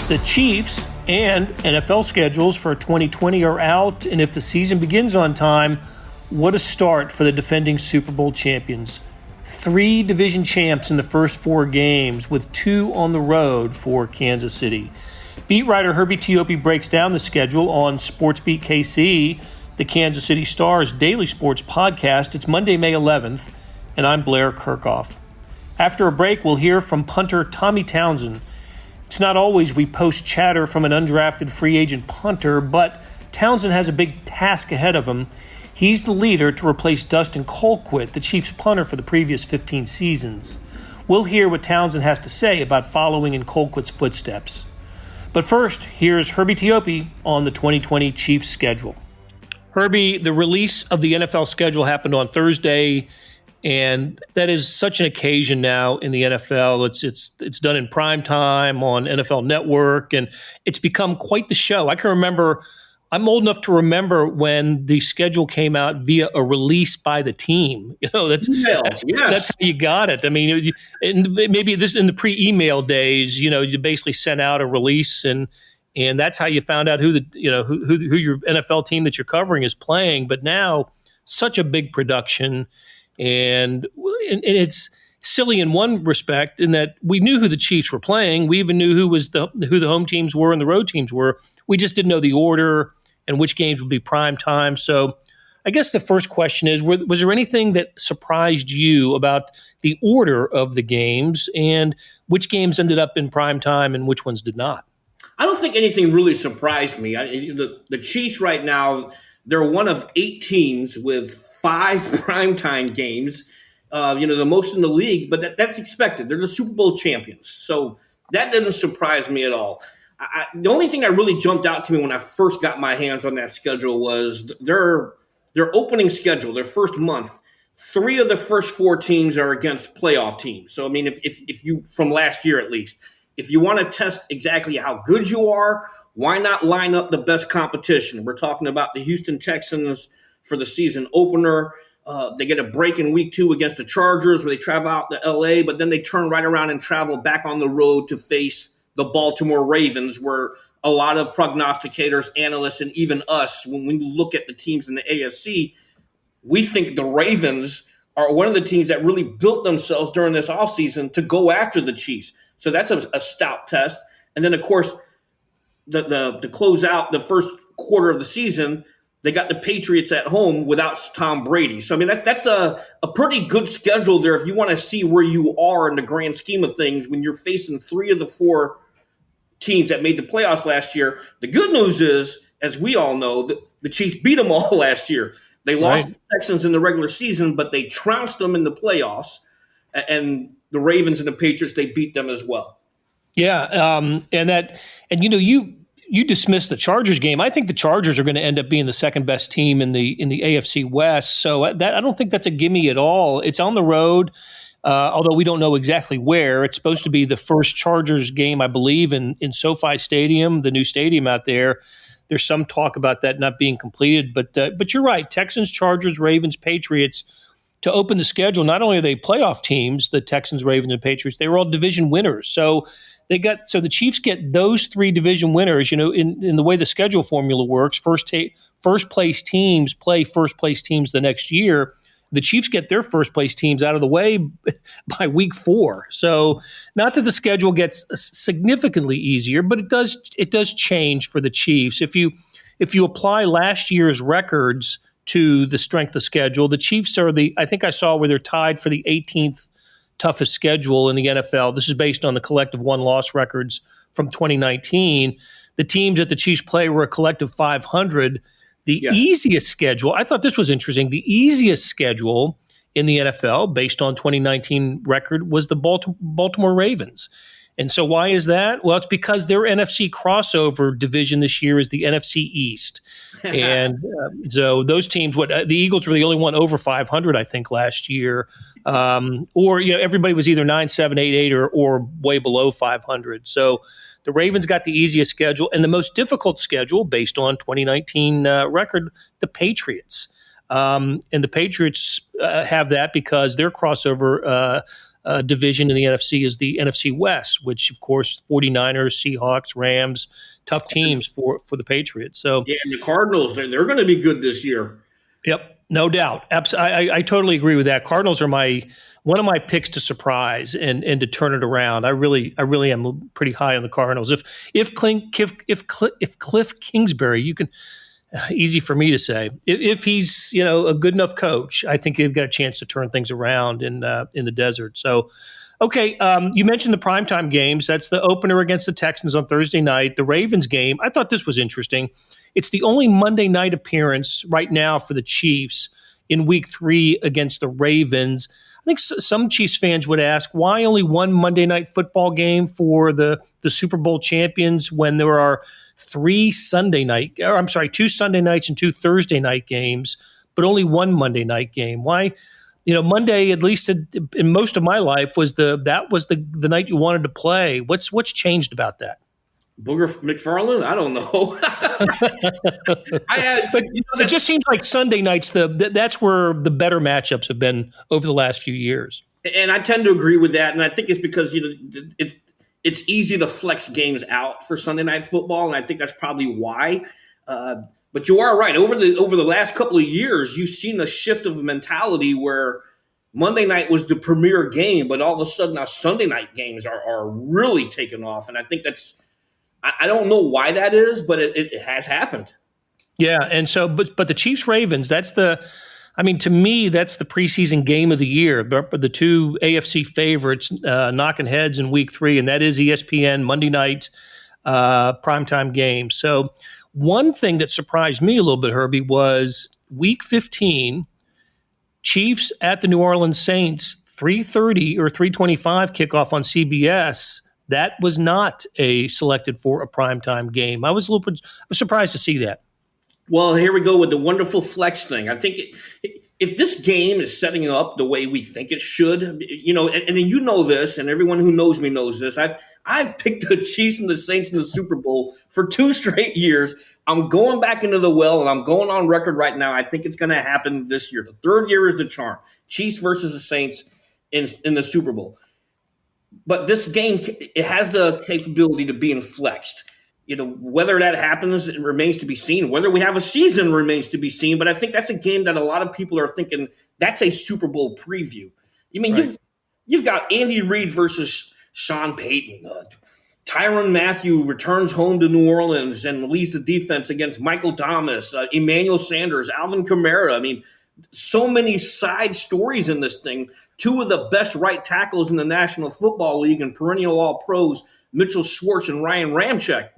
The Chiefs and NFL schedules for 2020 are out, and if the season begins on time, what a start for the defending Super Bowl champions. 3 division champs in the first 4 games, with 2 on the road for Kansas City. Beat writer Herbie Teope breaks down the schedule on SportsBeat KC, the Kansas City Star's daily sports podcast. It's Monday, May 11th, and I'm Blair Kirchhoff. After a break, we'll hear from punter Tommy Townsend. It's not always we post chatter from an undrafted free agent punter, but Townsend has a big task ahead of him. He's the leader to replace Dustin Colquitt, the Chiefs punter for the previous 15 seasons. We'll hear what Townsend has to say about following in Colquitt's footsteps. But first, here's Herbie Teope on the 2020 Chiefs schedule. Herbie, the release of the NFL schedule happened on Thursday, and that is such an occasion now in the NFL. It's done in prime time on NFL Network, and it's become quite the show. I can remember, I'm old enough to remember when the schedule came out via a release by the team. You know, that's how you got it. I mean, maybe this in the pre-email days, you know, you basically sent out a release, and that's how you found out who your NFL team that you're covering is playing. But now, such a big production. And it's silly in one respect in that we knew who the Chiefs were playing. We even knew who the home teams were and the road teams were. We just didn't know the order and which games would be prime time. So I guess the first question is, was there anything that surprised you about the order of the games and which games ended up in prime time and which ones did not? I don't think anything really surprised me. The Chiefs right now, they're one of 8 teams with 5 primetime games, the most in the league, but that's expected. They're the Super Bowl champions. So that didn't surprise me at all. The only thing that really jumped out to me when I first got my hands on that schedule was their opening schedule, their first month. 3 of the first 4 teams are against playoff teams. So, I mean, if you, from last year at least, if you want to test exactly how good you are, why not line up the best competition? We're talking about the Houston Texans for the season opener. They get a break in week 2 against the Chargers where they travel out to L.A., but then they turn right around and travel back on the road to face the Baltimore Ravens, where a lot of prognosticators, analysts, and even us, when we look at the teams in the AFC, we think the Ravens are one of the teams that really built themselves during this offseason to go after the Chiefs. So that's a stout test. And then, of course, to close out the first quarter of the season, they got the Patriots at home without Tom Brady. So, I mean, that's a pretty good schedule there if you want to see where you are in the grand scheme of things when you're facing 3 of the 4 teams that made the playoffs last year. The good news is, as we all know, the Chiefs beat them all last year. They lost the Texans in the regular season, but they trounced them in the playoffs. And the Ravens and the Patriots, they beat them as well. Yeah, you dismissed the Chargers game. I think the Chargers are going to end up being the second best team in the AFC West. So I don't think that's a gimme at all. It's on the road, although we don't know exactly where. It's supposed to be the first Chargers game, I believe, in SoFi Stadium, the new stadium out there. There's some talk about that not being completed, but you're right. Texans, Chargers, Ravens, Patriots. To open the schedule, not only are they playoff teams, the Texans, Ravens, and Patriots, they were all division winners. So the Chiefs get those 3 division winners. You know, in the way the schedule formula works, first place teams play first place teams the next year. The Chiefs get their first place teams out of the way by week 4. So not that the schedule gets significantly easier, but it does change for the Chiefs. If you apply last year's records to the strength of schedule, the Chiefs are I think I saw where they're tied for the 18th toughest schedule in the NFL. This is based on the collective won-loss records from 2019. The teams that the Chiefs play were a collective 500. Easiest schedule, I thought this was interesting, the easiest schedule in the NFL based on 2019 record was the Baltimore Ravens. And so why is that? Well, it's because their NFC crossover division this year is the NFC East. And so those teams, the Eagles were the only one over 500, I think, last year. Everybody was either 9-7, 8-8, or way below 500. So the Ravens got the easiest schedule and the most difficult schedule based on 2019 record, the Patriots. And the Patriots have that because their crossover division in the NFC is the NFC West, which, of course, 49ers, Seahawks, Rams, tough teams for the Patriots. So Yeah, and the Cardinals, they're going to be good this year. Yep, no doubt. I totally agree with that. Cardinals are one of my picks to surprise and to turn it around. I really am pretty high on the Cardinals. If Cliff Kingsbury, you can easy for me to say, if he's a good enough coach, I think they've got a chance to turn things around in the desert. So. Okay, you mentioned the primetime games. That's the opener against the Texans on Thursday night. The Ravens game, I thought this was interesting. It's the only Monday night appearance right now for the Chiefs in Week 3 against the Ravens. I think some Chiefs fans would ask, why only one Monday night football game for the Super Bowl champions when there are two Sunday nights and two Thursday night games, but only one Monday night game? Why? Monday, at least in most of my life, was the night you wanted to play. What's changed about that? Booger McFarland? I don't know. It just seems like Sunday nights, that's where the better matchups have been over the last few years. And I tend to agree with that. And I think it's because it's easy to flex games out for Sunday night football, and I think that's probably why. But you are right. Over the last couple of years, you've seen a shift of mentality where Monday night was the premier game, but all of a sudden now Sunday night games are really taking off. And I think I don't know why that is, but it has happened. Yeah, and so but the Chiefs Ravens, to me, that's the preseason game of the year. The two AFC favorites knocking heads in Week 3, and that is ESPN Monday night primetime game. So one thing that surprised me a little bit, Herbie, was Week 15, Chiefs at the New Orleans Saints, 3:30 or 3:25 kickoff on CBS. That was not selected for a primetime game. I was surprised to see that. Well, here we go with the wonderful flex thing. I think if this game is setting up the way we think it should, and then this, and everyone who knows me knows this, I've picked the Chiefs and the Saints in the Super Bowl for 2 straight years. I'm going back into the well, and I'm going on record right now. I think it's going to happen this year. The 3rd year is the charm. Chiefs versus the Saints in the Super Bowl. But this game, it has the capability to being flexed. Whether that happens, it remains to be seen. Whether we have a season remains to be seen. But I think that's a game that a lot of people are thinking that's a Super Bowl preview. Right. You've got Andy Reid versus Sean Payton. Tyrann Mathieu returns home to New Orleans and leads the defense against Michael Thomas, Emmanuel Sanders, Alvin Kamara. So many side stories in this thing. 2 of the best right tackles in the National Football League and perennial All-Pros, Mitchell Schwartz and Ryan Ramczyk.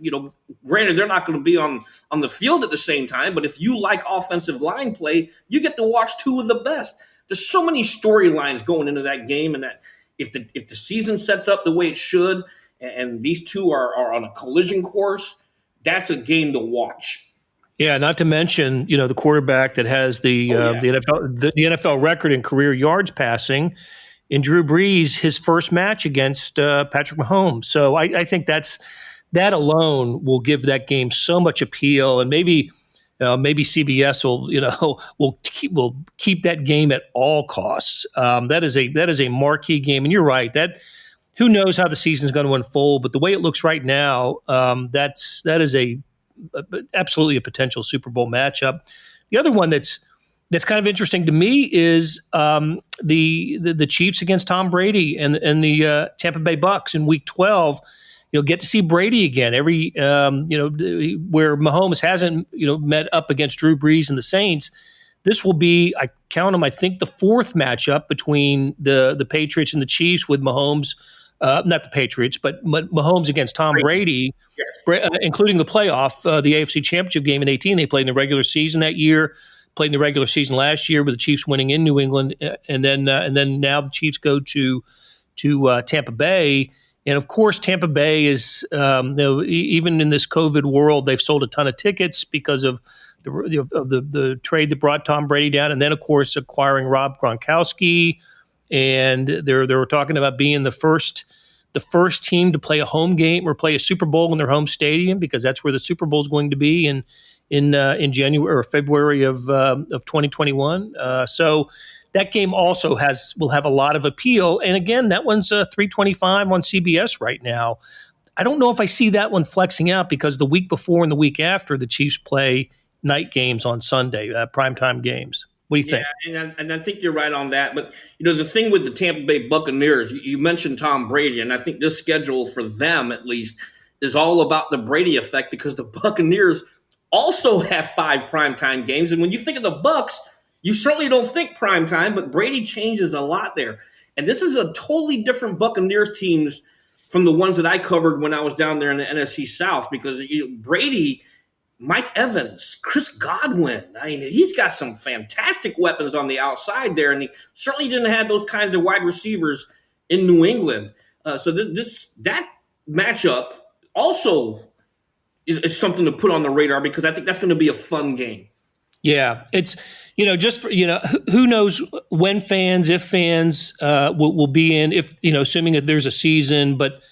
Granted, they're not going to be on the field at the same time, but if you like offensive line play, you get to watch 2 of the best. There's so many storylines going into that game, and that if the season sets up the way it should, and these 2 are on a collision course, that's a game to watch. Yeah, not to mention, the quarterback that has the NFL record in career yards passing, in Drew Brees, his first match against Patrick Mahomes. So I think that alone will give that game so much appeal, and maybe CBS will keep that game at all costs. That is a marquee game, and you're right. That who knows how the season is going to unfold, but the way it looks right now, that is absolutely a potential Super Bowl matchup. The other one that's kind of interesting to me is the Chiefs against Tom Brady and the Tampa Bay Bucks in Week 12. Get to see Brady again. Where Mahomes hasn't met up against Drew Brees and the Saints. This will be, I count them, I think the 4th matchup between the Patriots and the Chiefs with Mahomes. Not the Patriots, but Mahomes against Tom Brady, yes. Including the playoff, the AFC Championship game in 2018. They played in the regular season that year, played in the regular season last year with the Chiefs winning in New England, and then now the Chiefs go to Tampa Bay. And of course, Tampa Bay is, even in this COVID world, they've sold a ton of tickets because of the trade that brought Tom Brady down, and then of course acquiring Rob Gronkowski. And they were talking about being the first the first team to play a home game or play a Super Bowl in their home stadium, because that's where the Super Bowl is going to be in January or February of 2021. So that game also will have a lot of appeal. And again, that one's $3.25 on CBS right now. I don't know if I see that one flexing out, because the week before and the week after, the Chiefs play night games on Sunday, primetime games. What do you think? Yeah, and I think you're right on that. But, the thing with the Tampa Bay Buccaneers, you mentioned Tom Brady, and I think this schedule for them, at least, is all about the Brady effect, because the Buccaneers also have 5 primetime games. And when you think of the Bucs, you certainly don't think primetime, but Brady changes a lot there. And this is a totally different Buccaneers teams from the ones that I covered when I was down there in the NFC South, because Brady, Mike Evans, Chris Godwin, he's got some fantastic weapons on the outside there, and he certainly didn't have those kinds of wide receivers in New England. So that matchup also is something to put on the radar, because I think that's going to be a fun game. Yeah, it's just for, who knows when fans, if fans will be in, if assuming that there's a season, but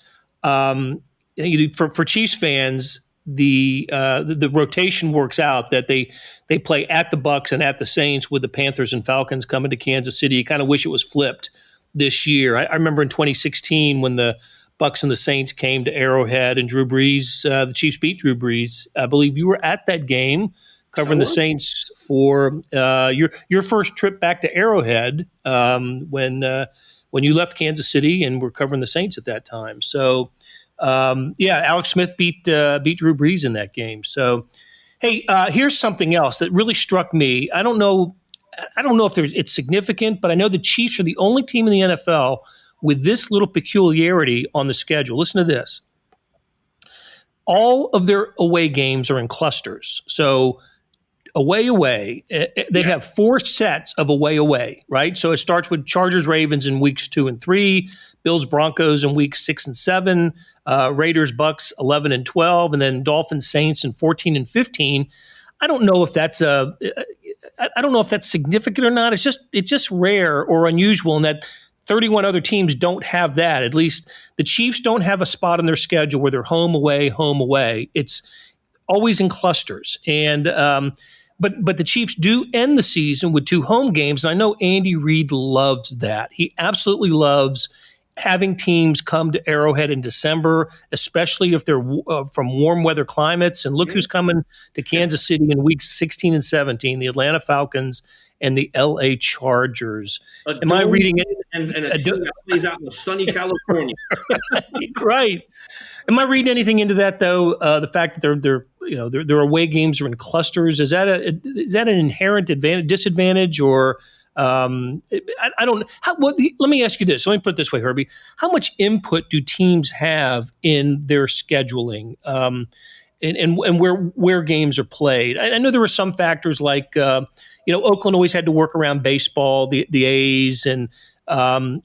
for Chiefs fans, the rotation works out that they play at the Bucs and at the Saints, with the Panthers and Falcons coming to Kansas City. You kind of wish it was flipped this year. I remember in 2016 when the Bucs and the Saints came to Arrowhead, and Drew Brees, the Chiefs beat Drew Brees. I believe you were at that game, covering the Saints for your first trip back to Arrowhead when you left Kansas City, and were covering the Saints at that time. So, Alex Smith beat Drew Brees in that game. So, hey, here's something else that really struck me. I don't know if it's significant, but I know the Chiefs are the only team in the NFL with this little peculiarity on the schedule. Listen to this. All of their away games are in clusters. So away, they have 4 sets of away, right? So it starts with Chargers, Ravens in weeks 2 and 3, Bills, Broncos in weeks 6 and 7, Raiders, Bucks 11 and 12, and then Dolphins, Saints in 14 and 15. I don't know if that's significant or not. It's just rare or unusual in that 31 other teams don't have that. At least the Chiefs don't have a spot on their schedule where they're home, away. It's always in clusters. And but the Chiefs do end the season with 2 home games. And I know Andy Reid loves that. He absolutely loves having teams come to Arrowhead in December, especially if they're from warm weather climates. And look who's coming to Kansas City in weeks 16 and 17, the Atlanta Falcons and the LA Chargers. Am I reading it? And a team that plays out in sunny California. Right. Am I reading anything into that, though? The fact that their away games are in clusters, is that an inherent disadvantage, or I don't. Let me ask you this. Let me put it this way, Herbie. How much input do teams have in their scheduling, and where games are played? I know there were some factors like Oakland always had to work around baseball, the A's, and some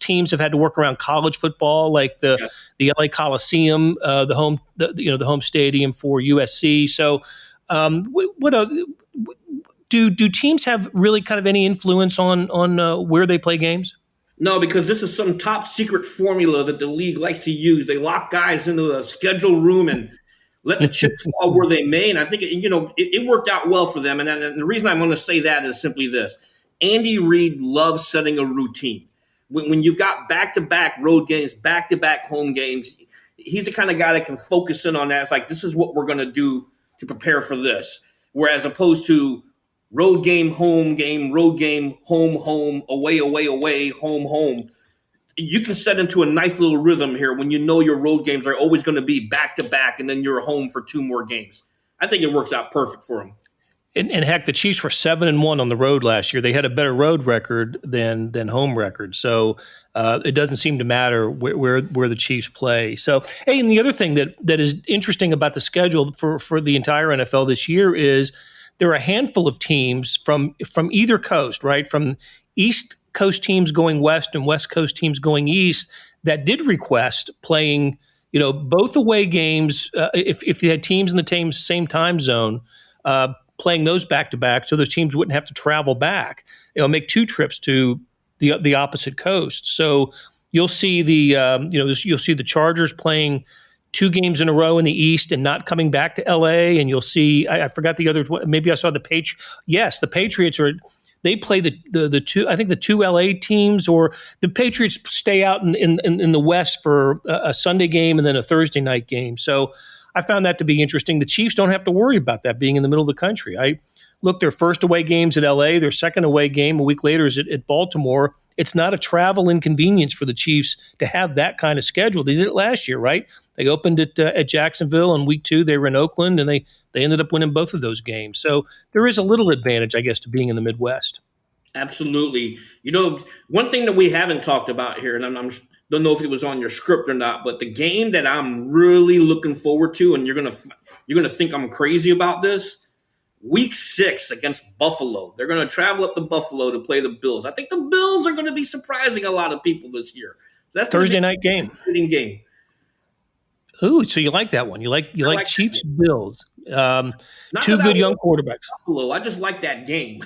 teams have had to work around college football, like the LA Coliseum, the home stadium for USC. So, do teams have really kind of any influence on where they play games? No, because this is some top secret formula that the league likes to use. They lock guys into a schedule room and let the chips fall where they may. And I think it worked out well for them. And the reason I'm going to say that is simply this. Andy Reid loves setting a routine. When you've got back-to-back road games, back-to-back home games, he's the kind of guy that can focus in on that. It's like, this is what we're going to do to prepare for this. Whereas opposed to road game, home, home, away, home. You can set into a nice little rhythm here when you know your road games are always going to be back-to-back, and then you're home for 2 more games. I think it works out perfect for him. And heck, the Chiefs were 7-1 on the road last year. They had a better road record than home record. So it doesn't seem to matter where the Chiefs play. So, hey, and the other thing that is interesting about the schedule for the entire NFL this year is there are a handful of teams from either coast, right? From East Coast teams going west and West Coast teams going east that did request playing, both away games if they had teams in the same time zone, playing those back-to-back, so those teams wouldn't have to travel back, make 2 trips to the opposite coast. So you'll see you'll see the Chargers playing 2 games in a row in the East and not coming back to LA. And you'll see, I forgot the other, maybe I saw the Patriots. Yes, the Patriots they play the two, I think the 2 LA teams, or the Patriots stay out in the West for a Sunday game and then a Thursday night game. So I found that to be interesting. The Chiefs don't have to worry about that being in the middle of the country. Look, their first away game's at LA, their second away game a week later is at Baltimore. It's not a travel inconvenience for the Chiefs to have that kind of schedule. They did it last year, right? They opened it at Jacksonville. In week 2, they were in Oakland, and they ended up winning both of those games. So there is a little advantage, I guess, to being in the Midwest. Absolutely. One thing that we haven't talked about here, and I don't know if it was on your script or not, but the game that I'm really looking forward to, and you're gonna think I'm crazy about this, Week 6 against Buffalo. They're going to travel up to Buffalo to play the Bills. I think the Bills are going to be surprising a lot of people this year. So that's Thursday night game. Game. Ooh, so you like that one? You like Chiefs Bills? 2 good young quarterbacks. Buffalo. I just like that game.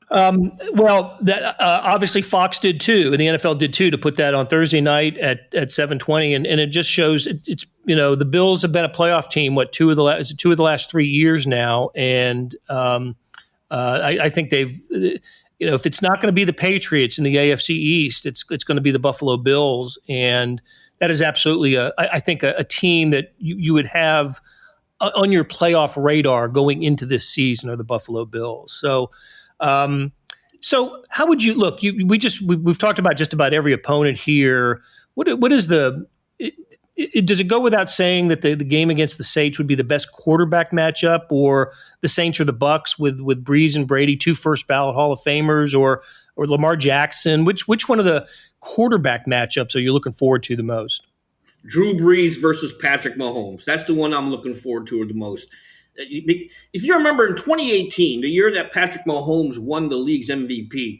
Well, that obviously Fox did too, and the NFL did too, to put that on Thursday night at 7:20, and it just shows it's the Bills have been a playoff team 2 of the last 3 years now, and I think they've if it's not going to be the Patriots in the AFC East, it's going to be the Buffalo Bills, and that is absolutely I think a team that you would have on your playoff radar going into this season are the Buffalo Bills. So how would you look? We've talked about just about every opponent here. What is does it go without saying that the game against the Saints would be the best quarterback matchup, or the Saints or the Bucks with Brees and Brady, 2 first ballot Hall of Famers, or Lamar Jackson? Which one of the quarterback matchups are you looking forward to the most? Drew Brees versus Patrick Mahomes. That's the one I'm looking forward to the most. If you remember in 2018, the year that Patrick Mahomes won the league's MVP,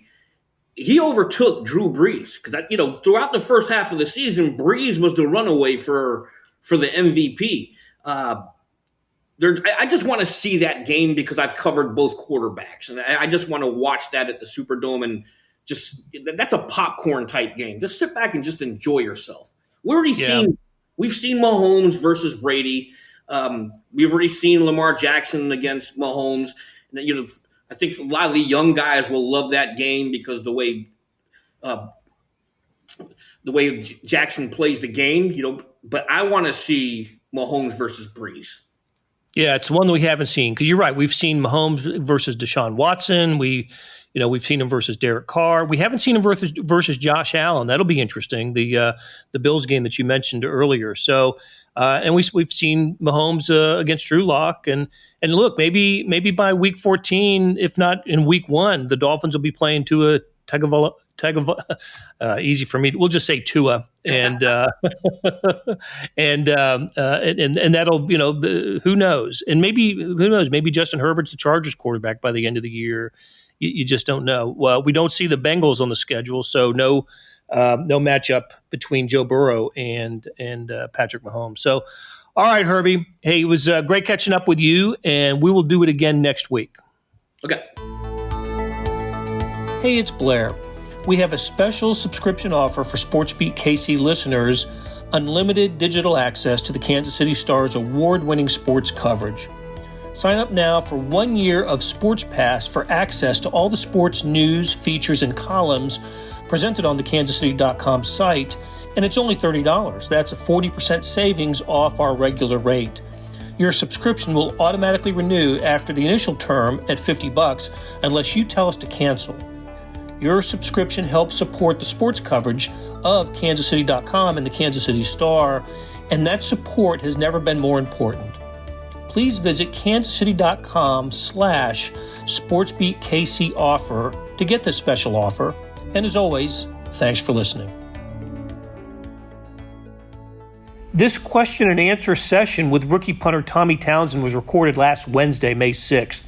he overtook Drew Brees because throughout the first half of the season, Brees was the runaway for the MVP. I just want to see that game because I've covered both quarterbacks, and I just want to watch that at the Superdome, and that's a popcorn type game. Just sit back and just enjoy yourself. We've seen Mahomes versus Brady. We've already seen Lamar Jackson against Mahomes. And, I think a lot of the young guys will love that game because the way Jackson plays the game. But I want to see Mahomes versus Brees. Yeah, it's one that we haven't seen because you're right. We've seen Mahomes versus Deshaun Watson. We've seen him versus Derek Carr. We haven't seen him versus Josh Allen. That'll be interesting. The Bills game that you mentioned earlier. So, and we've seen Mahomes against Drew Lock, and look, maybe by week 14, if not in week 1, the Dolphins will be playing Tua Tagovailoa. Easy for me. We'll just say Tua, and and that'll who knows, and maybe Justin Herbert's the Chargers quarterback by the end of the year. You just don't know. Well, we don't see the Bengals on the schedule, so no matchup between Joe Burrow and Patrick Mahomes. So, all right, Herbie. Hey, it was great catching up with you, and we will do it again next week. Okay. Hey, it's Blair. We have a special subscription offer for SportsBeat KC listeners, unlimited digital access to the Kansas City Star's award-winning sports coverage. Sign up now for 1 year of Sports Pass for access to all the sports news, features, and columns presented on the kansascity.com site, and it's only $30. That's a 40% savings off our regular rate. Your subscription will automatically renew after the initial term at $50 unless you tell us to cancel. Your subscription helps support the sports coverage of kansascity.com and the Kansas City Star, and that support has never been more important. Please visit kansascity.com/SportsBeatKC offer to get this special offer. And as always, thanks for listening. This question and answer session with rookie punter Tommy Townsend was recorded last Wednesday, May 6th.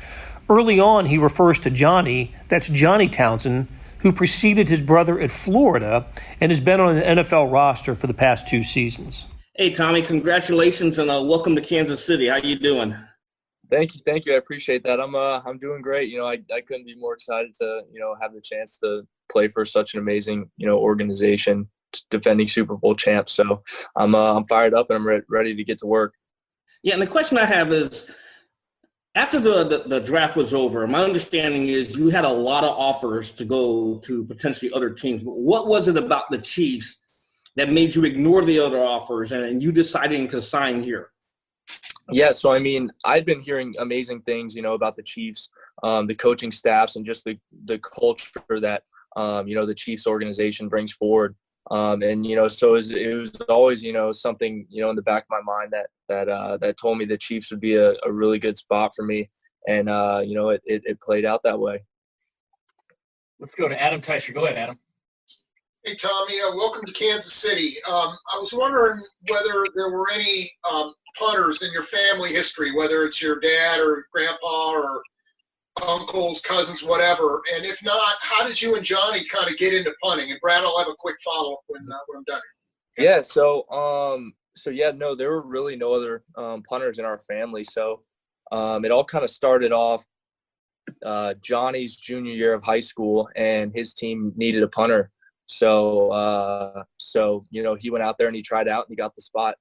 Early on, he refers to Johnny, that's Johnny Townsend, who preceded his brother at Florida and has been on the NFL roster for the past 2 seasons. Hey, Tommy, congratulations and welcome to Kansas City. How you doing? Thank you. I appreciate that. I'm doing great. I couldn't be more excited to have the chance to play for such an amazing organization, defending Super Bowl champs. So I'm fired up and I'm ready to get to work. Yeah, and the question I have is, after the draft was over, my understanding is you had a lot of offers to go to potentially other teams. What was it about the Chiefs that made you ignore the other offers and you deciding to sign here? Yeah, so I mean, I've been hearing amazing things, about the Chiefs, the coaching staffs, and just the culture that the Chiefs organization brings forward. And so it was always something in the back of my mind that told me the Chiefs would be a really good spot for me, and it played out that way. Let's go to Adam Teicher. Go ahead, Adam. Hey, Tommy, welcome to Kansas City. I was wondering whether there were any punters in your family history, whether it's your dad or grandpa or uncles, cousins, whatever. And if not, how did you and Johnny kind of get into punting? And Brad, I'll have a quick follow-up when I'm done. Yeah, no, there were really no other punters in our family. So it all kind of started off Johnny's junior year of high school, and his team needed a punter. So he went out there and he tried out and he got the spot.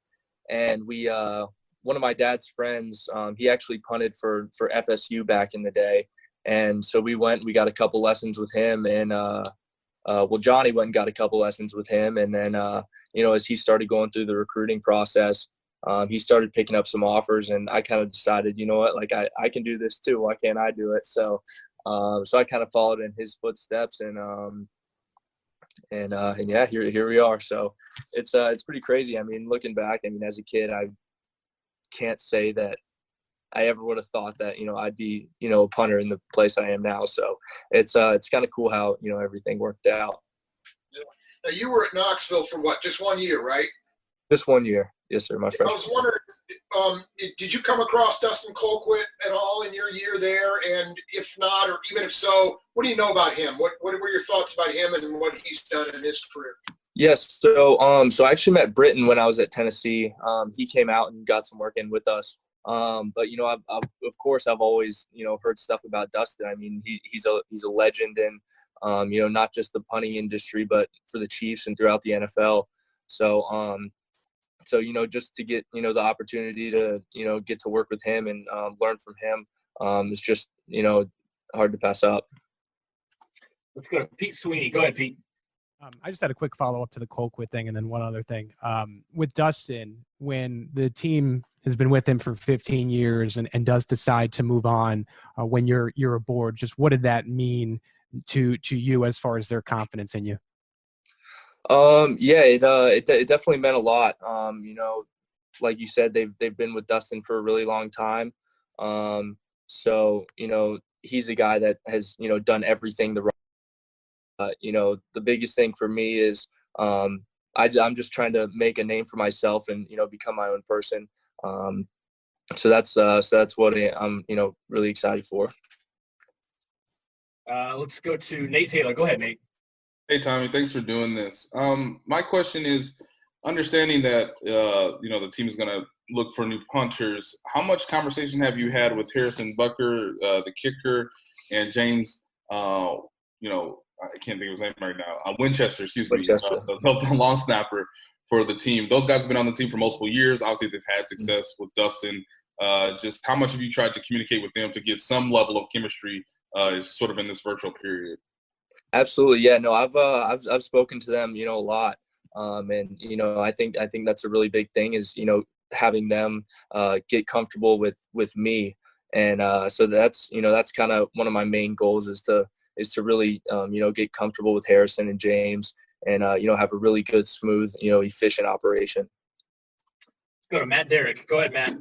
And one of my dad's friends, he actually punted for FSU back in the day. And so we got a couple lessons with him, and Johnny went and got a couple lessons with him. And then, as he started going through the recruiting process, he started picking up some offers, and I kind of decided, like I can do this too. Why can't I do it? So I kind of followed in his footsteps, and yeah, here we are. So it's pretty crazy. I mean, looking back, as a kid, I can't say that I ever would have thought that I'd be a punter in the place I am now. So it's kind of cool how everything worked out. Now, you were at Knoxville for what? Just 1 year, right? Just 1 year, yes, sir. My freshman. I was wondering, did you come across Dustin Colquitt at all in your year there? And if not, or even if so, what do you know about him? What were your thoughts about him and what he's done in his career? Yes, so I actually met Britton when I was at Tennessee. He came out and got some work in with us. But of course I've always heard stuff about Dustin. I mean, he's a legend in not just the punting industry, but for the Chiefs and throughout the NFL. So just to get the opportunity to get to work with him and learn from him is just hard to pass up. Let's go to Pete Sweeney. Go ahead, Pete. I just had a quick follow-up to the Colquitt thing, and then one other thing. With Dustin, when the team has been with him for 15 years and does decide to move on when you're aboard, just what did that mean to you as far as their confidence in you? Yeah, it definitely meant a lot. Like you said, they've been with Dustin for a really long time. So he's a guy that has done everything the right. The biggest thing for me is I'm just trying to make a name for myself and become my own person. So that's what I'm really excited for. Let's go to Nate Taylor. Go ahead, Nate. Hey, Tommy, thanks for doing this. My question is, understanding that the team is going to look for new punters, how much conversation have you had with Harrison Bucker, the kicker, and James I can't think of his name right now. Winchester, excuse me, the long snapper for the team. Those guys have been on the team for multiple years. Obviously, they've had success with Dustin. Just how much have you tried to communicate with them to get some level of chemistry sort of in this virtual period? Absolutely. Yeah, no, I've spoken to them, a lot. And, I think that's a really big thing is, having them get comfortable with me. And so that's kind of one of my main goals is to really, get comfortable with Harrison and James and, have a really good, smooth, efficient operation. Let's go to Matt Derrick. Go ahead, Matt.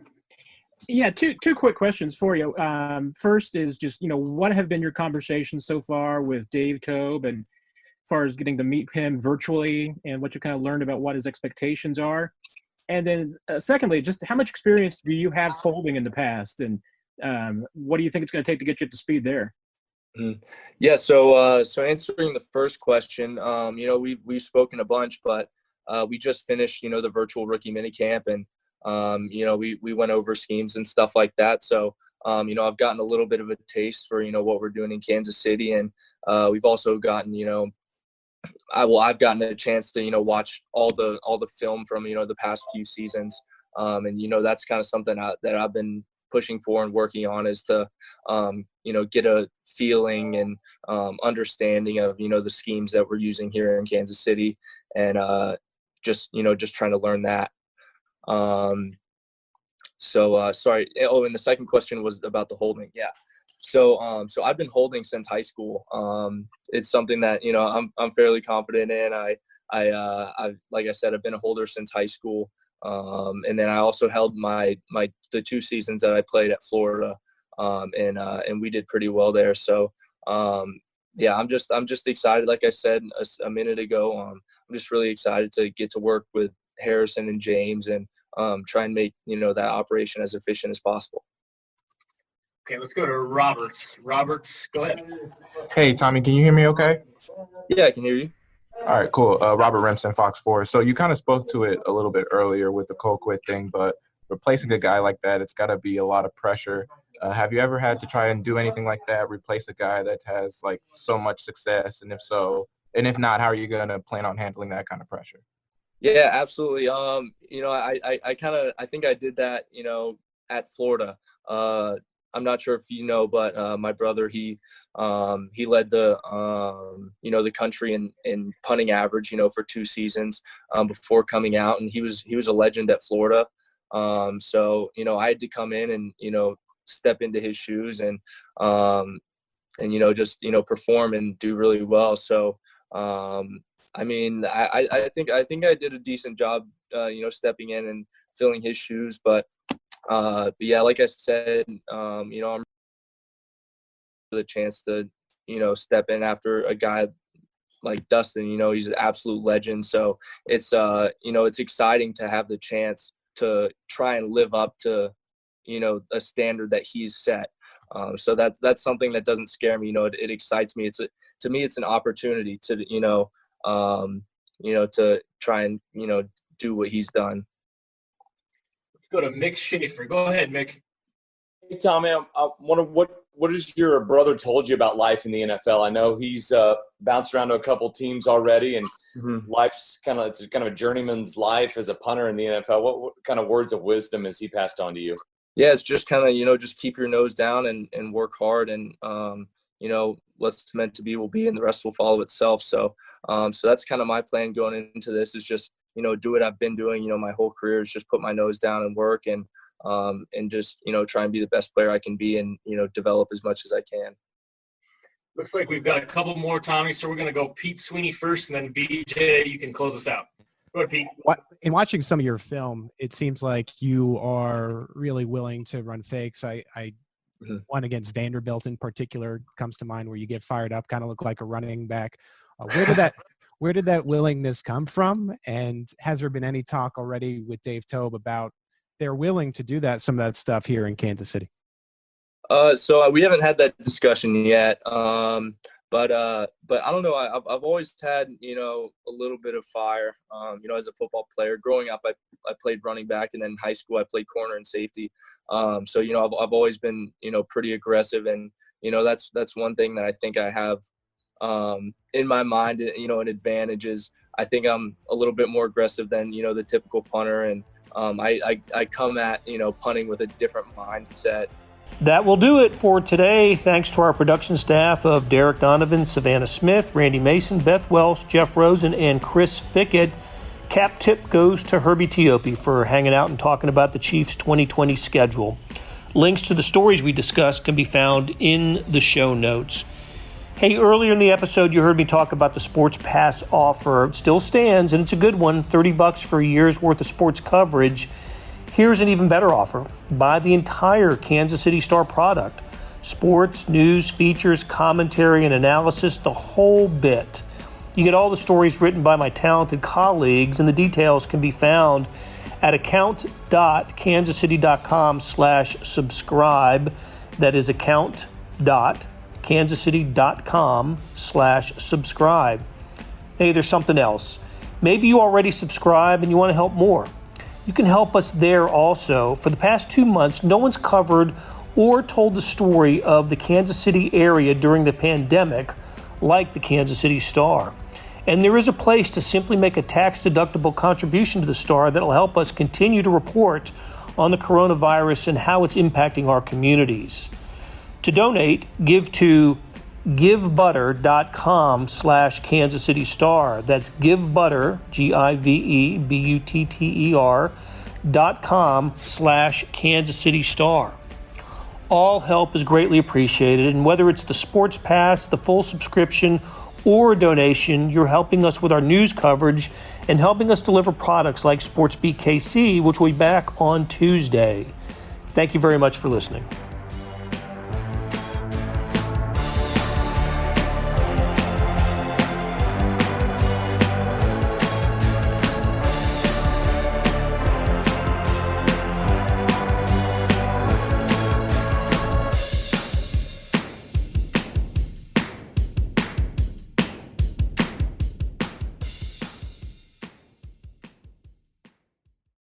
Yeah, two quick questions for you. First is just, what have been your conversations so far with Dave Tobe, and as far as getting to meet him virtually and what you kind of learned about what his expectations are? And then secondly, just how much experience do you have folding in the past, and what do you think it's going to take to get you up to speed there? Yeah, so answering the first question, we've spoken a bunch, but we just finished, the virtual rookie minicamp, and we went over schemes and stuff like that. So, I've gotten a little bit of a taste for, what we're doing in Kansas City. And we've also gotten, I've gotten a chance to, watch all the film from, the past few seasons. And, that's kind of something that I've been pushing for and working on, is to, get a feeling and understanding of, the schemes that we're using here in Kansas City, and just trying to learn that. Sorry. Oh, and the second question was about the holding. Yeah. So I've been holding since high school. It's something that, I'm fairly confident in. I've like I said, I've been a holder since high school. And then I also held the 2 seasons that I played at Florida. And we did pretty well there. So, I'm just excited. Like I said a minute ago, I'm just really excited to get to work with Harrison and James and try and make, that operation as efficient as possible. Okay, let's go to Roberts. Roberts, go ahead. Hey, Tommy, can you hear me okay? Yeah, I can hear you. All right, cool. Robert Remsen, Fox 4. So you kind of spoke to it a little bit earlier with the Colquett thing, but replacing a guy like that, it's got to be a lot of pressure. Have you ever had to try and do anything like that, replace a guy that has, like, so much success? And if so, and if not, how are you going to plan on handling that kind of pressure? Yeah, absolutely. I think I did that, at Florida. I'm not sure if you know, but my brother, he led the the country in punting average, for 2 seasons before coming out, and he was a legend at Florida. So I had to come in and step into his shoes and just perform and do really well. So I think I did a decent job stepping in and filling his shoes, but yeah, like I said, I'm the chance to step in after a guy like Dustin. He's an absolute legend, so it's it's exciting to have the chance to try and live up to a standard that he's set. So that's something that doesn't scare me. It excites me. To me it's an opportunity to to try and do what he's done. Let's go to Mick Schaefer. Go ahead, Mick. Hey, Tommy, I wonder what has your brother told you about life in the NFL? I know he's bounced around to a couple teams already, and life's kind of a journeyman's life as a punter in the NFL. What kind of words of wisdom has he passed on to you? Yeah, it's just kind of just keep your nose down and work hard, and what's meant to be will be, and the rest will follow itself. So that's kind of my plan going into this, is just do what I've been doing my whole career, is just put my nose down and work, and just try and be the best player I can be, and develop as much as I can. Looks like we've got a couple more, Tommy, so we're going to go Pete Sweeney first, and then BJ, you can close us out. Go ahead, Pete. In watching some of your film, it seems like you are really willing to run fakes. One against Vanderbilt in particular comes to mind, where you get fired up, kind of look like a running back. Where did that willingness come from? And has there been any talk already with Dave Tobe about they're willing to do some of that stuff here in Kansas City? So we haven't had that discussion yet. But I don't know. I've always had, a little bit of fire, as a football player. Growing up, I played running back, and then in high school I played corner and safety. So, I've always been, pretty aggressive, and, that's one thing that I think I have in my mind, an advantage is I think I'm a little bit more aggressive than, the typical punter. And I come at, punting with a different mindset. That will do it for today. Thanks to our production staff of Derek Donovan, Savannah Smith, Randy Mason, Beth Welsh, Jeff Rosen, and Chris Fickett. Cap tip goes to Herbie Teope for hanging out and talking about the Chiefs' 2020 schedule. Links to the stories we discussed can be found in the show notes. Hey, earlier in the episode, you heard me talk about the Sports Pass offer. It still stands, and it's a good one, $30 for a year's worth of sports coverage. Here's an even better offer. Buy the entire Kansas City Star product. Sports, news, features, commentary, and analysis, the whole bit. You get all the stories written by my talented colleagues, and the details can be found at account.kansascity.com/subscribe. That is account.kansascity.com/subscribe. Hey, there's something else. Maybe you already subscribe and you want to help more. You can help us there also. For the past 2 months, no one's covered or told the story of the Kansas City area during the pandemic like the Kansas City Star. And there is a place to simply make a tax-deductible contribution to the Star that will help us continue to report on the coronavirus and how it's impacting our communities. To donate, give to givebutter.com/Kansas City Star. That's givebutter, GIVEBUTTER.com/Kansas City Star. All help is greatly appreciated, and whether it's the Sports Pass, the full subscription, or a donation, you're helping us with our news coverage and helping us deliver products like SportsBeat KC, which will be back on Tuesday. Thank you very much for listening.